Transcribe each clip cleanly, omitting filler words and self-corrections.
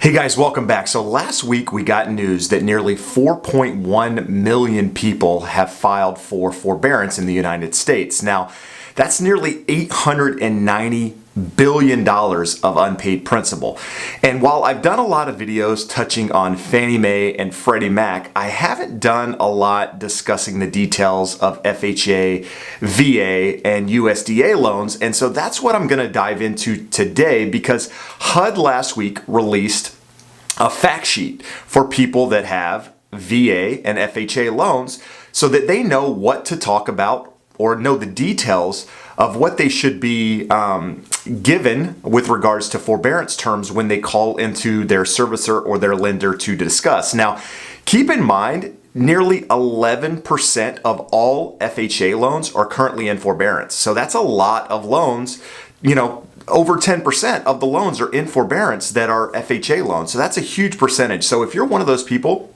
Hey guys, welcome back. So last week we got news that nearly 4.1 million people have filed for forbearance in the United States. Now, that's nearly $890 billion of unpaid principal. And while I've done a lot of videos touching on Fannie Mae and Freddie Mac, I haven't done a lot discussing the details of FHA, VA, and USDA loans. And so that's what I'm going to dive into today, because HUD last week released a fact sheet for people that have VA and FHA loans so that they know what to talk about or know the details of what they should be given with regards to forbearance terms when they call into their servicer or their lender to discuss. Now, keep in mind, nearly 11% of all FHA loans are currently in forbearance. So that's a lot of loans. Over 10% of the loans are in forbearance that are FHA loans. So that's a huge percentage. So if you're one of those people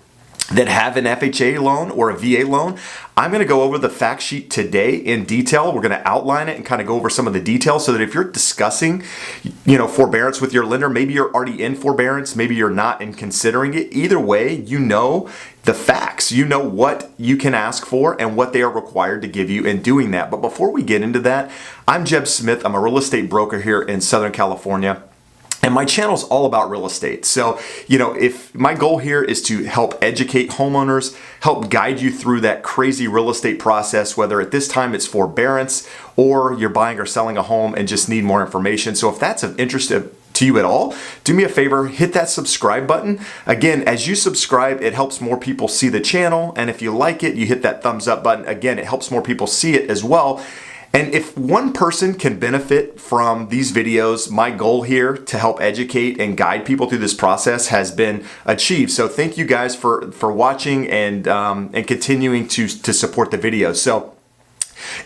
that have an FHA loan or a VA loan, I'm going to go over the fact sheet today in detail. We're going to outline it and kind of go over some of the details so that if you're discussing, forbearance with your lender, maybe you're already in forbearance, maybe you're not and considering it. Either way, you know the facts. You know what you can ask for and what they are required to give you in doing that. But before we get into that, I'm Jeb Smith. I'm a real estate broker here in Southern California. And my channel is all about real estate. So, if my goal here is to help educate homeowners, help guide you through that crazy real estate process, whether at this time it's forbearance or you're buying or selling a home and just need more information. So if that's of interest to you at all, do me a favor, hit that subscribe button. Again, as you subscribe, it helps more people see the channel. And if you like it, you hit that thumbs up button. Again, it helps more people see it as well. And if one person can benefit from these videos, my goal here to help educate and guide people through this process has been achieved. So thank you guys for watching and continuing to support the videos. So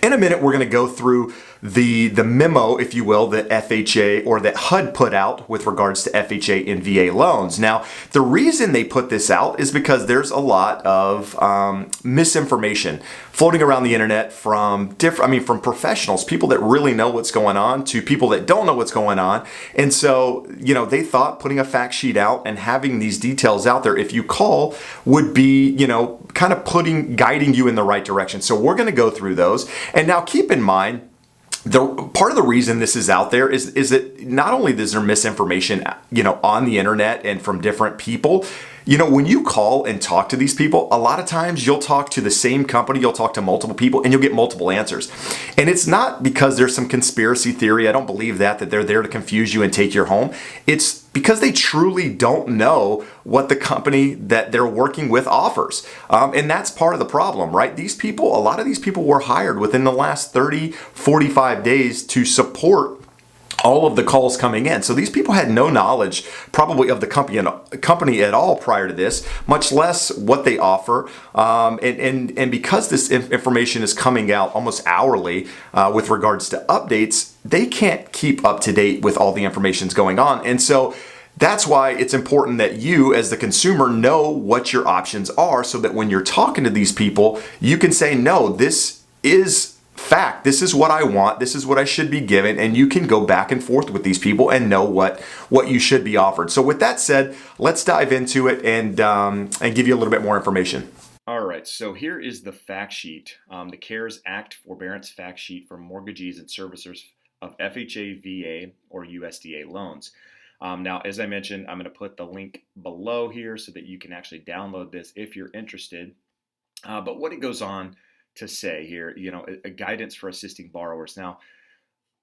in a minute, we're going to go through the memo, if you will, that FHA or that HUD put out with regards to FHA and VA loans. Now, the reason they put this out is because there's a lot of misinformation floating around the internet from from professionals, people that really know what's going on, to people that don't know what's going on. And so, they thought putting a fact sheet out and having these details out there, if you call, would be, kind of guiding you in the right direction. So we're going to go through those. And now keep in mind, the part of the reason this is out there is that not only is there misinformation, on the internet and from different people. When you call and talk to these people, a lot of times you'll talk to the same company, you'll talk to multiple people, and you'll get multiple answers. And it's not because there's some conspiracy theory. I don't believe that they're there to confuse you and take your home. It's because they truly don't know what the company that they're working with offers. And that's part of the problem, right? A lot of these people were hired within the last 30, 45 days to support all of the calls coming in. So these people had no knowledge probably of the company at all prior to this, much less what they offer. And because this information is coming out almost hourly with regards to updates, they can't keep up to date with all the information going on. And so that's why it's important that you, as the consumer, know what your options are so that when you're talking to these people, you can say, no, this is fact. This is what I want. This is what I should be given. And you can go back and forth with these people and know what you should be offered. So with that said, let's dive into it and give you a little bit more information. All right, so here is the fact sheet, the CARES Act Forbearance Fact Sheet for mortgagees and servicers of FHA, VA, or USDA loans. Now, as I mentioned, I'm going to put the link below here so that you can actually download this if you're interested. But what it goes on to say here, a guidance for assisting borrowers. Now,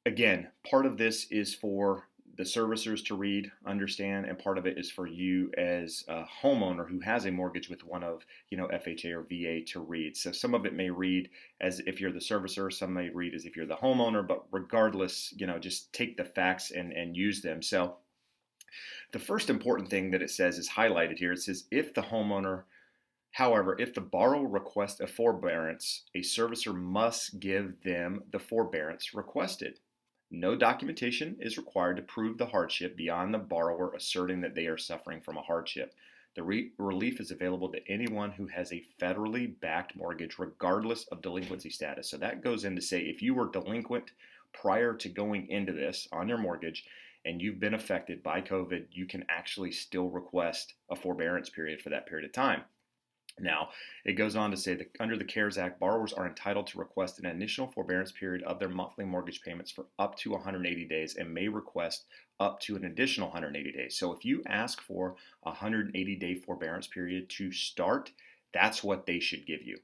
again, part of this is for the servicers to read, understand, and part of it is for you as a homeowner who has a mortgage with one of, FHA or VA to read. So some of it may read as if you're the servicer, some may read as if you're the homeowner, but regardless, just take the facts and use them. So the first important thing that it says is highlighted here. It says, However, if the borrower requests a forbearance, a servicer must give them the forbearance requested. No documentation is required to prove the hardship beyond the borrower asserting that they are suffering from a hardship. The relief is available to anyone who has a federally backed mortgage, regardless of delinquency status. So that goes in to say if you were delinquent prior to going into this on your mortgage, and you've been affected by COVID, you can actually still request a forbearance period for that period of time. Now, it goes on to say that under the CARES Act, borrowers are entitled to request an initial forbearance period of their monthly mortgage payments for up to 180 days and may request up to an additional 180 days. So if you ask for a 180-day forbearance period to start, that's what they should give you.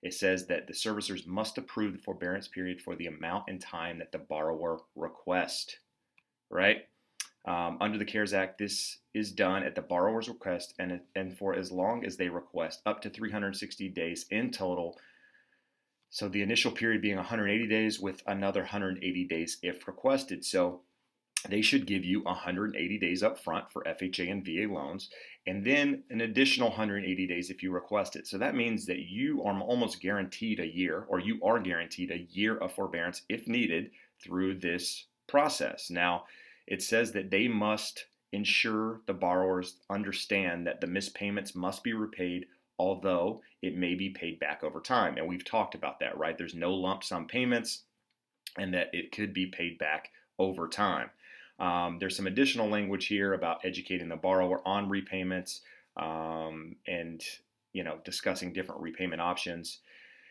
It says that the servicers must approve the forbearance period for the amount and time that the borrower requests, right? Under the CARES Act, this is done at the borrower's request and for as long as they request, up to 360 days in total. So the initial period being 180 days with another 180 days if requested. So they should give you 180 days up front for FHA and VA loans, and then an additional 180 days if you request it. So that means that you are almost guaranteed a year, or you are guaranteed a year of forbearance if needed through this process. Now, it says that they must ensure the borrowers understand that the missed payments must be repaid, although it may be paid back over time. And we've talked about that, right? There's no lump sum payments, and that it could be paid back over time. There's some additional language here about educating the borrower on repayments, and discussing different repayment options.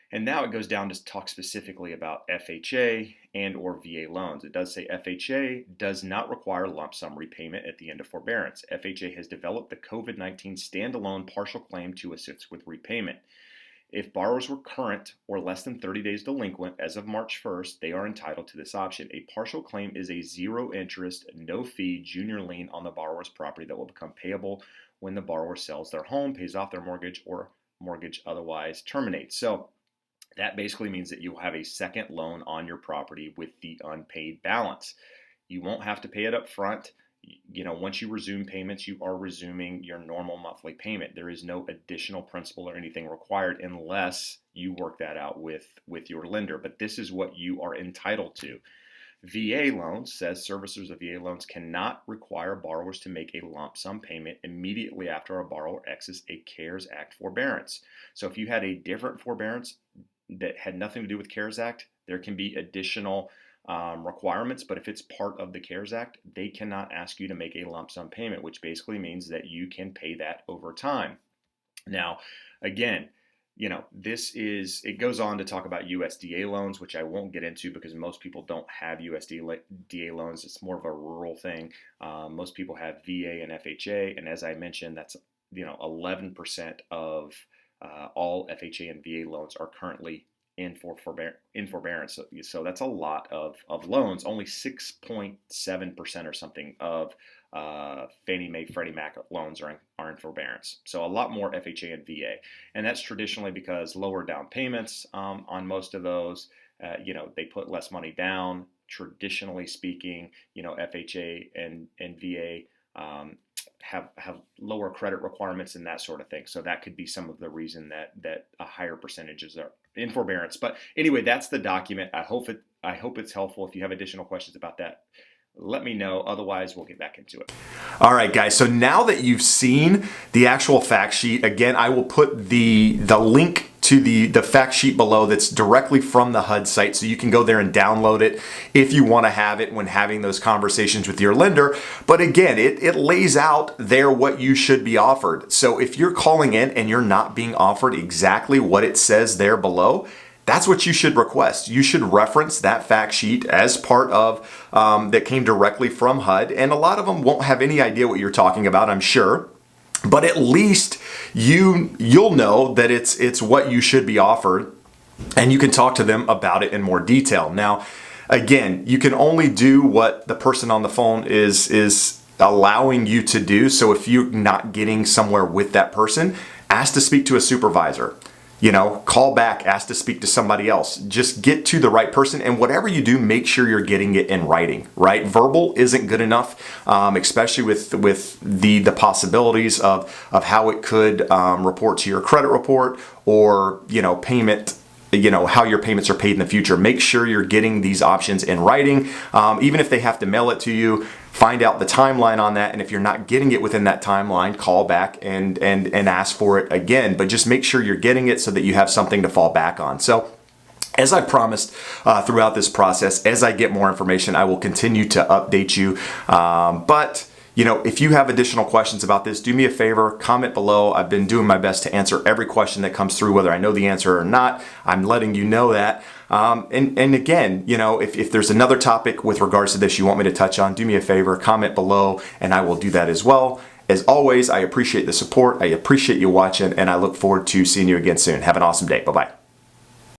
And now it goes down to talk specifically about FHA and or VA loans. It does say FHA does not require lump sum repayment at the end of forbearance. FHA has developed the COVID-19 standalone partial claim to assist with repayment. If borrowers were current or less than 30 days delinquent as of March 1st, they are entitled to this option. A partial claim is a zero interest, no fee junior lien on the borrower's property that will become payable when the borrower sells their home, pays off their mortgage, or mortgage otherwise terminates. So that basically means that you'll have a second loan on your property with the unpaid balance. You won't have to pay it up front. Once you resume payments, you are resuming your normal monthly payment. There is no additional principal or anything required unless you work that out with your lender. But this is what you are entitled to. VA loans says servicers of VA loans cannot require borrowers to make a lump sum payment immediately after a borrower exits a CARES Act forbearance. So if you had a different forbearance that had nothing to do with CARES Act, there can be additional requirements, but if it's part of the CARES Act, they cannot ask you to make a lump sum payment, which basically means that you can pay that over time. Now, again, it goes on to talk about USDA loans, which I won't get into because most people don't have USDA loans. It's more of a rural thing. Most people have VA and FHA, and as I mentioned, that's 11% of all FHA and VA loans are currently in forbearance. So that's a lot of loans. Only 6.7% or something of Fannie Mae, Freddie Mac loans are in forbearance. So a lot more FHA and VA. And that's traditionally because lower down payments on most of those, they put less money down. Traditionally speaking, FHA and VA have lower credit requirements and that sort of thing. So that could be some of the reason that a higher percentages are in forbearance. But anyway, that's the document. I hope it's helpful. If you have additional questions about that, let me know. Otherwise, we'll get back into it. All right, guys. So now that you've seen the actual fact sheet, again, I will put the link to the fact sheet below that's directly from the HUD site, so you can go there and download it if you want to have it when having those conversations with your lender. But again, it lays out there what you should be offered. So if you're calling in and you're not being offered exactly what it says there below, that's what you should request. You should reference that fact sheet as part of that came directly from HUD. And a lot of them won't have any idea what you're talking about, I'm sure. But at least you'll know that it's what you should be offered, and you can talk to them about it in more detail. Now, again, you can only do what the person on the phone is allowing you to do. So if you're not getting somewhere with that person, ask to speak to a supervisor. Call back, ask to speak to somebody else. Just get to the right person, and whatever you do, make sure you're getting it in writing, right? Verbal isn't good enough, especially with the possibilities of how it could report to your credit report or, payment, how your payments are paid in the future. Make sure you're getting these options in writing. Even if they have to mail it to you, find out the timeline on that. And if you're not getting it within that timeline, call back and ask for it again. But just make sure you're getting it so that you have something to fall back on. So As I promised throughout this process, as I get more information, I will continue to update you. But you know, if you have additional questions about this, do me a favor, comment below. I've been doing my best to answer every question that comes through, whether I know the answer or not. I'm letting you know that. And again, you know, if there's another topic with regards to this you want me to touch on, do me a favor, comment below, and I will do that as well. As always, I appreciate the support. I appreciate you watching, and I look forward to seeing you again soon. Have an awesome day. Bye-bye.